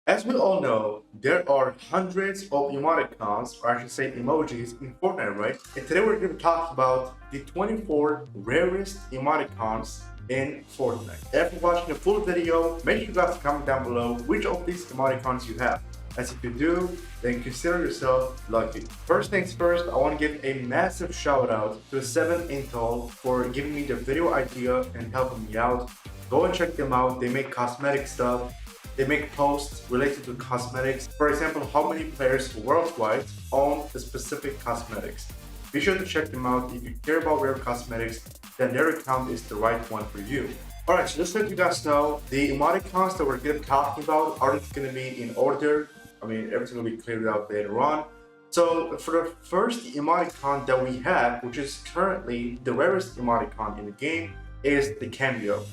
As we all know, there are hundreds of emoticons, or I should say emojis, in Fortnite, right? And today we're going to talk about the 24 rarest emoticons in Fortnite. After watching the full video, make sure you guys comment down below which of these emoticons you have. As if you do, then consider yourself lucky. First things first, I want to give a massive shout out to 7 Intel for giving me the video idea and helping me out. Go and check them out. They make cosmetic stuff. They make posts related to cosmetics. For example, how many players worldwide own the specific cosmetics. Be sure to check them out. If you care about rare cosmetics, then their account is the right one for you. Alright, so just to let you guys know, the emoticons that we're going to be talking about aren't going to be in order. I mean, everything will be cleared out later on. So for the first emoticon that we have, which is currently the rarest emoticon in the game, is the cameo.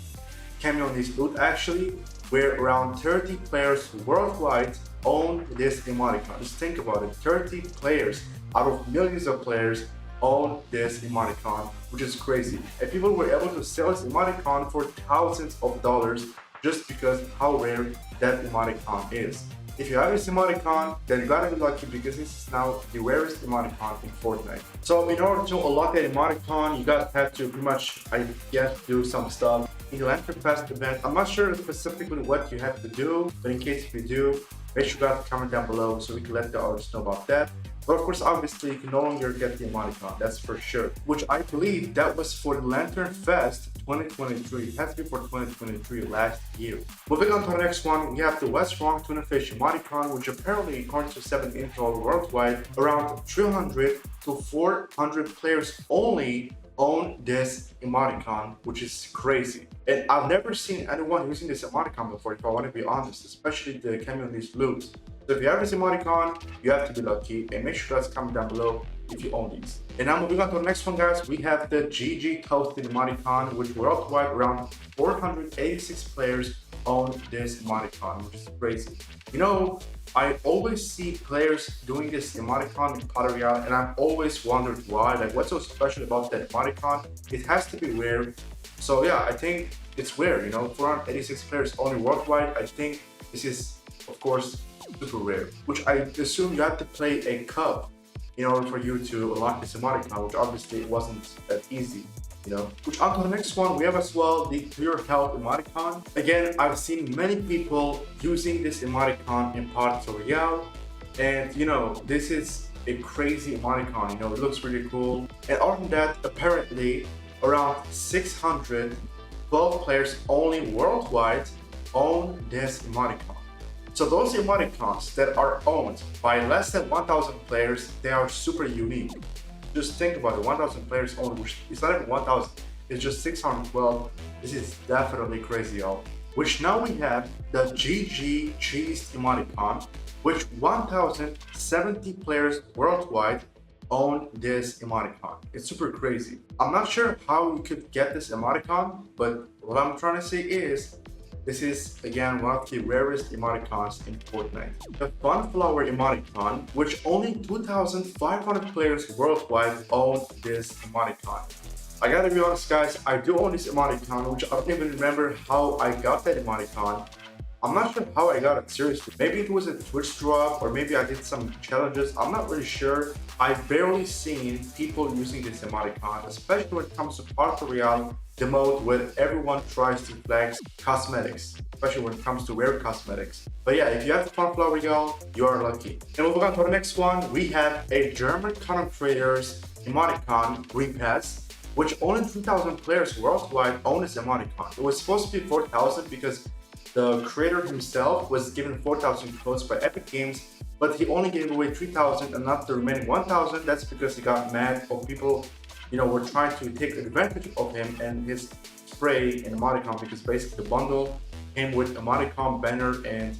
Cameo in this loot actually, where around 30 players worldwide own this emoticon. Just think about it, 30 players out of millions of players own this emoticon, which is crazy. And people were able to sell this emoticon for thousands of dollars just because how rare that emoticon is. If you have this emoticon, then you gotta be lucky because this is now the rarest emoticon in Fortnite. So in order to unlock that emoticon, you guys have to pretty much, I guess, do some stuff. In the Lantern Fest event, I'm not sure specifically what you have to do, but in case if you do, make sure you guys comment down below so we can let the others know about that. But of course, obviously, you can no longer get the emoticon, that's for sure. Which I believe that was for the Lantern Fest 2023. It has to be for 2023 last year. Moving on to the next one, we have the West Wrong Tuna Fish emoticon, which apparently, according to 7 Intel worldwide, around 300 to 400 players only own this emoticon, which is crazy. And I've never seen anyone using this emoticon before, if I want to be honest, especially the cameo in these loops. So if you have this emoticon, you have to be lucky, and make sure you guys comment down below if you own these. And now moving on to the next one, guys, we have the GG Toasted emoticon, which worldwide around 486 players own this emoticon, which is crazy. You know, I always see players doing this emoticon in Battle Royale, and I've always wondered why. Like, what's so special about that emoticon? It has to be rare. So yeah, I think it's rare. You know, 486 players only worldwide. I think this is, of course, super rare. Which I assume you have to play a cup in order for you to unlock this emoticon, which obviously it wasn't that easy. You know, which on to the next one, we have as well the Clear Health emoticon. Again, I've seen many people using this emoticon in Battle Royale, and you know, this is a crazy emoticon. You know, it looks really cool. And other than that, apparently around 612 players only worldwide own this emoticon. So those emoticons that are owned by less than 1,000 players, they are super unique. Just think about it, 1,000 players only, which it's not even 1,000, it's just 612. This is definitely crazy, y'all. Which now we have the GG Cheese emoticon, which 1,070 players worldwide own this emoticon. It's super crazy. I'm not sure how we could get this emoticon, but what I'm trying to say is, this is, again, one of the rarest emoticons in Fortnite. The Funflower emoticon, which only 2,500 players worldwide own this emoticon. I gotta be honest, guys, I do own this emoticon, which I don't even remember how I got that emoticon. I'm not sure how I got it, seriously. Maybe it was a Twitch drop, or maybe I did some challenges. I'm not really sure. I've barely seen people using this emoticon, especially when it comes to Battle Royale, the mode where everyone tries to flex cosmetics, especially when it comes to rare cosmetics. But yeah, if you have the Funflower Royale, you are lucky. And moving on to the next one, we have a German content creators emoticon repass, which only 3,000 players worldwide own this emoticon. It was supposed to be 4,000 because the creator himself was given 4,000 codes by Epic Games, but he only gave away 3,000 and not the remaining 1,000. That's because he got mad of people, you know, were trying to take advantage of him and his spray and emoticon, because basically the bundle came with emoticon, banner, and,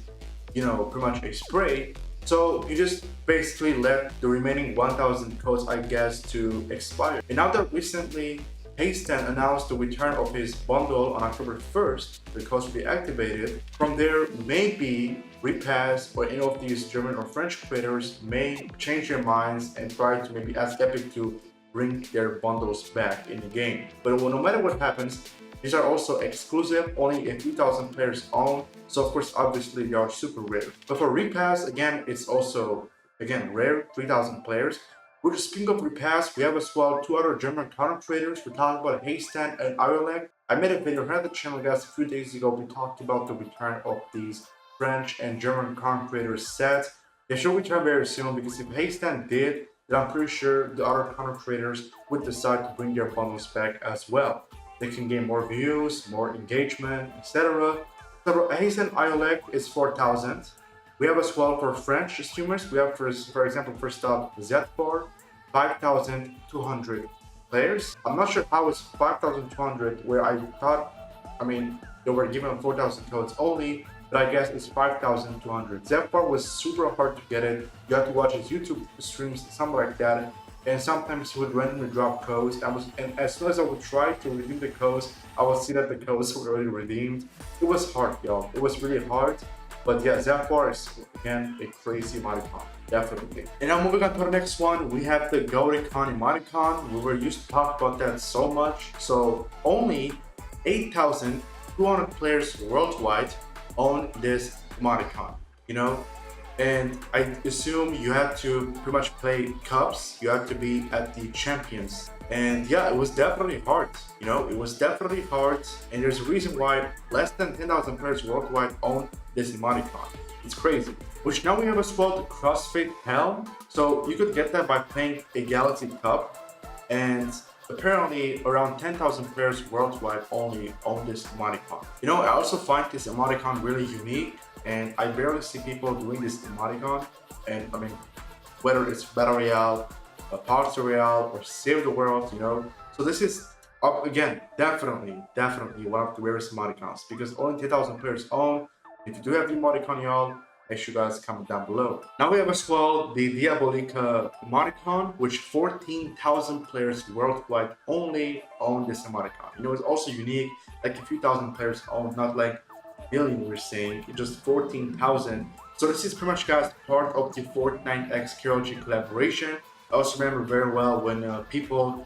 you know, pretty much a spray. So he just basically let the remaining 1,000 codes, I guess, to expire. And now that recently Hasten announced the return of his bundle on October 1st, the codes will be activated. From there, maybe Repass or any of these German or French creators may change their minds and try to maybe ask Epic to bring their bundles back in the game. But no matter what happens, These are also exclusive, only a few thousand players own. So of course, obviously they are super rare. But for repass, again, it's also again rare, 3,000 players. Which speaking of repass, we have as well two other German content creators. We talked about Haystand and Iolek. I made a video here on the channel, guys, a few days ago. We talked about the return of these French and German content creators sets. They should return very soon because if Haystand did, then I'm pretty sure the other content creators would decide to bring their bundles back as well. They can gain more views, more engagement, etc. So Haystand Iolek is 4,000. We have as well for French streamers, we have for example, first up Z4, 5,200 players. I'm not sure how it's 5,200 where I thought, I mean, they were given 4,000 codes only, but I guess it's 5,200. Z4 was super hard to get it. You have to watch his YouTube streams, something like that. And sometimes he would randomly drop codes. And as soon as I would try to redeem the codes, I would see that the codes were already redeemed. It was hard, y'all. It was really hard. But yeah, Z4 is again a crazy emoticon, definitely. And now moving on to the next one, we have the Goricon emoticon. We were used to talk about that so much. So only 8,200 players worldwide own this emoticon, you know? And I assume you have to pretty much play cups. You have to be at the champions. And yeah, it was definitely hard. You know, it was definitely hard. And there's a reason why less than 10,000 players worldwide own this emoticon. It's crazy. Which now we have as well the CrossFit Helm. So you could get that by playing a Galaxy Cup. And apparently around 10,000 players worldwide only own this emoticon. You know, I also find this emoticon really unique. And I barely see people doing this emoticon. And I mean, whether it's Battle Royale, Party Royale, or Save the World, you know. So this is, again, definitely one of the rarest emoticons because only 10,000 players own. If you do have the emoticon, y'all, make sure you guys comment down below. Now we have as well the Diabolica emoticon, which 14,000 players worldwide only own this emoticon. You know, it's also unique, like a few thousand players own, not like million we're saying, just 14,000. So this is pretty much, guys, part of the Fortnite x KRG collaboration. I also remember very well when people,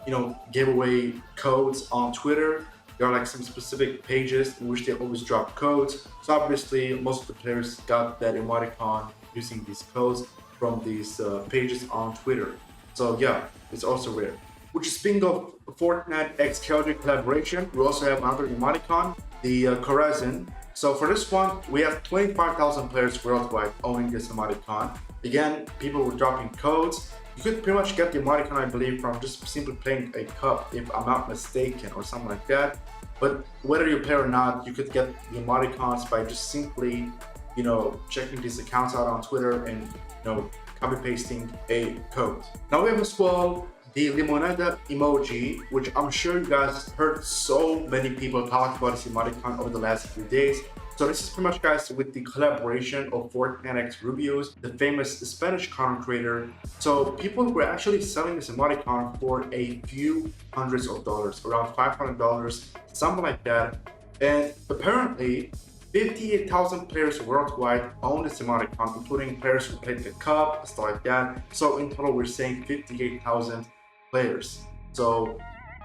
you know, gave away codes on Twitter. There are like some specific pages in which they always drop codes. So obviously, most of the players got that emoticon using these codes from these pages on Twitter. So yeah, it's also rare. Which is speaking of Fortnite x KRG collaboration, we also have another emoticon, the Corazon. So for this one, we have 25,000 players worldwide owning this emoticon. Again, people were dropping codes. You could pretty much get the emoticon, I believe, from just simply playing a cup, if I'm not mistaken, or something like that. But whether you play or not, you could get the emoticons by just simply, you know, checking these accounts out on Twitter and, you know, copy pasting a code. Now we have as well the Limonada emoji, which I'm sure you guys heard so many people talk about this emoticon over the last few days. So this is pretty much, guys, with the collaboration of Fortnite x Rubius, the famous Spanish content creator. So people were actually selling this emoticon for a few hundreds of dollars, around $500, something like that. And apparently, 58,000 players worldwide own this emoticon, including players who played the cup, stuff like that. So in total, we're saying 58,000 players. So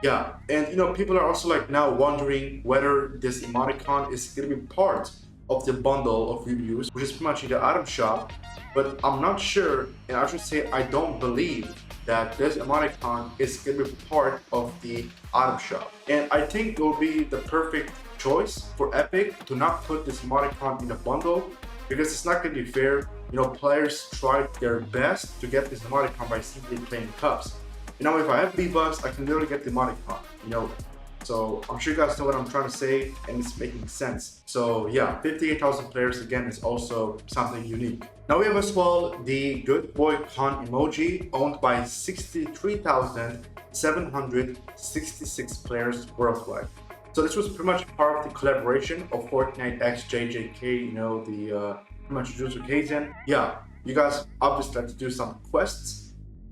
yeah, and you know, people are also like now wondering whether this emoticon is gonna be part of the bundle of reviews, which is pretty much in the item shop. But I'm not sure, and I should say I don't believe that this emoticon is gonna be part of the item shop. And I think it will be the perfect choice for Epic to not put this emoticon in a bundle because it's not gonna be fair. You know, players tried their best to get this emoticon by simply playing cups. You know, if I have V-Bucks, I can literally get the emoticon, you know. So I'm sure you guys know what I'm trying to say and it's making sense. So yeah, 58,000 players again is also something unique. Now we have as well the Good Boy Con emoji owned by 63,766 players worldwide. So this was pretty much part of the collaboration of Fortnite x JJK, you know, the pretty much Jujutsu Kaisen. Yeah, you guys obviously like to do some quests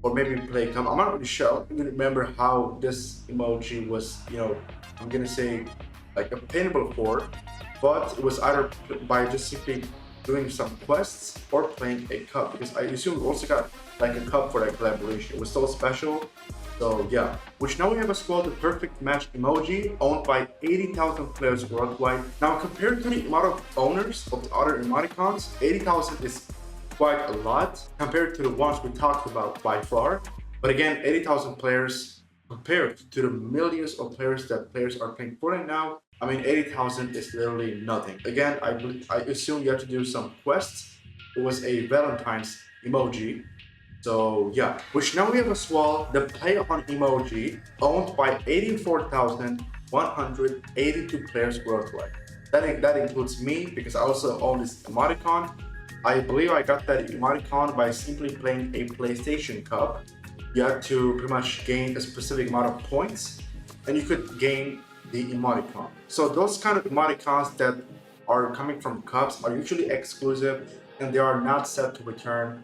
or maybe play come. I'm not really sure. I don't even remember how this emoji was, you know, I'm gonna say like obtainable for, but it was either by just simply doing some quests or playing a cup, because I assume we also got like a cup for that collaboration. It was so special So yeah, which now we have as well the perfect match emoji owned by 80,000 players worldwide. Now compared to the amount of owners of the other emoticons, 80,000 is quite a lot compared to the ones we talked about by far. But again, 80,000 players compared to the millions of players that players are playing Fortnite now, I mean 80,000 is literally nothing. Again, I assume you have to do some quests. It was a Valentine's emoji. So yeah, which now we have as well the play on emoji owned by 84,182 players worldwide. That includes me because I also own this emoticon. I believe I got that emoticon by simply playing a PlayStation Cup. You had to pretty much gain a specific amount of points and you could gain the emoticon. So those kind of emoticons that are coming from cups are usually exclusive and they are not set to return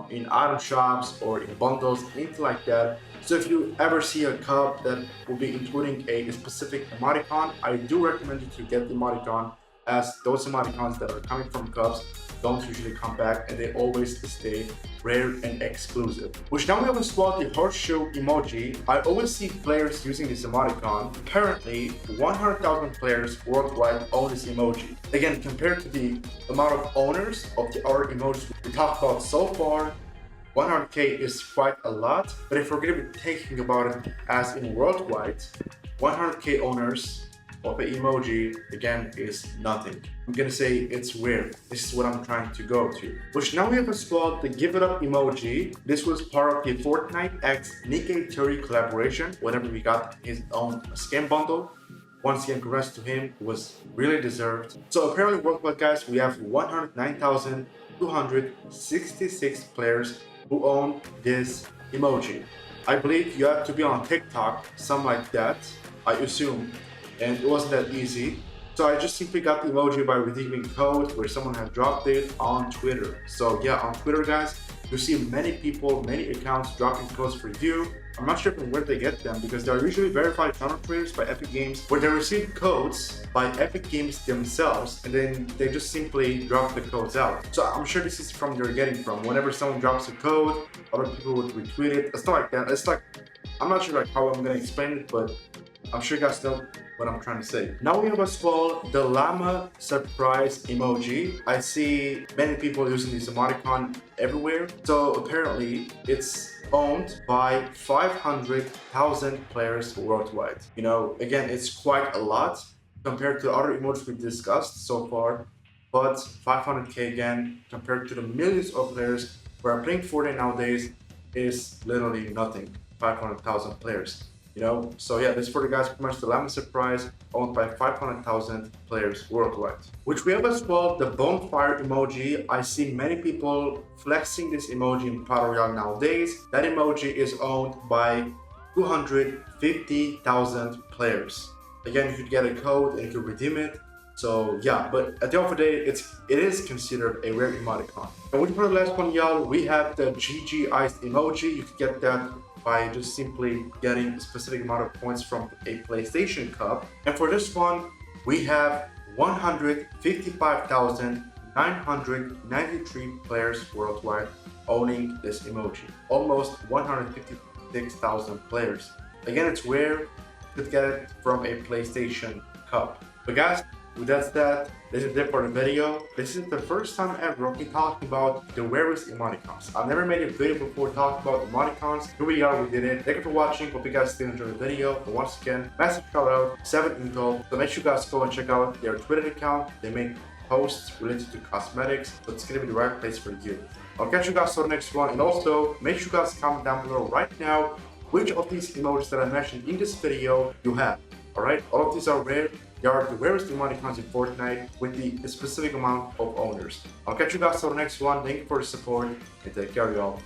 in item shops or in bundles, anything like that. So if you ever see a cup that will be including a specific emoticon, I do recommend you to get the emoticon, as those emoticons that are coming from cups don't usually come back and they always stay rare and exclusive. Which now we have as well the horseshoe emoji. I always see players using this emoticon. Apparently 100,000 players worldwide own this emoji. Again, compared to the amount of owners of the other emojis we talked about so far, 100k is quite a lot. But if we're going to be thinking about it as in worldwide, 100k owners of an emoji again is nothing. I'm gonna say it's weird. This is what I'm trying to go to. Which now we have as well the give it up emoji. This was part of the Fortnite x Lakey collaboration whenever we got his own skin bundle. Once again, congrats to him, it was really deserved. So apparently worldwide guys, we have 109,266 players who own this emoji. I believe you have to be on TikTok, something like that, I assume. And it wasn't that easy. So I just simply got the emoji by redeeming code where someone had dropped it on Twitter. So yeah, on Twitter guys, you see many people, many accounts dropping codes for you. I'm not sure from where they get them because they're usually verified channel creators by Epic Games where they receive codes by Epic Games themselves and then they just simply drop the codes out. So I'm sure this is from they're getting from. Whenever someone drops a code, other people would retweet it. It's not like that. It's like, I'm not sure like how I'm gonna explain it, but I'm sure you guys know what I'm trying to say. Now we have as well the llama surprise emoji. I see many people using this emoticon everywhere. So apparently it's owned by 500,000 players worldwide. You know, again, it's quite a lot compared to the other emojis we discussed so far. But 500k again, compared to the millions of players who are playing Fortnite nowadays, is literally nothing. 500,000 players. You know, so yeah, this for the guys pretty much the llama surprise owned by 500,000 players worldwide. Which we have as well the bonfire emoji. I see many people flexing this emoji in Battle Royale nowadays. That emoji is owned by 250,000 players. Again, you could get a code and you could redeem it. So yeah, but at the end of the day, it is considered a rare emoticon. And which for the last one, y'all, we have the GG iced emoji. You could get that by just simply getting a specific amount of points from a PlayStation Cup. And for this one, we have 155,993 players worldwide owning this emoji. Almost 156,000 players. Again, it's rare. You could get it from a PlayStation Cup. But guys, with that said, this is it for the video. This is the first time ever I'll be talking about the rarest emoticons. I've never made a video before talking about emoticons. Here we are, we did it. Thank you for watching. Hope you guys still enjoyed the video. And once again, massive shout out, 7 Intel. So make sure you guys go and check out their Twitter account. They make posts related to cosmetics, so it's gonna be the right place for you. I'll catch you guys on the next one. And also, make sure you guys comment down below right now which of these emojis that I mentioned in this video you have. Alright, all of these are rare. They are the rarest emoticons in Fortnite with the specific amount of owners. I'll catch you guys on the next one. Thank you for the support and take care, y'all.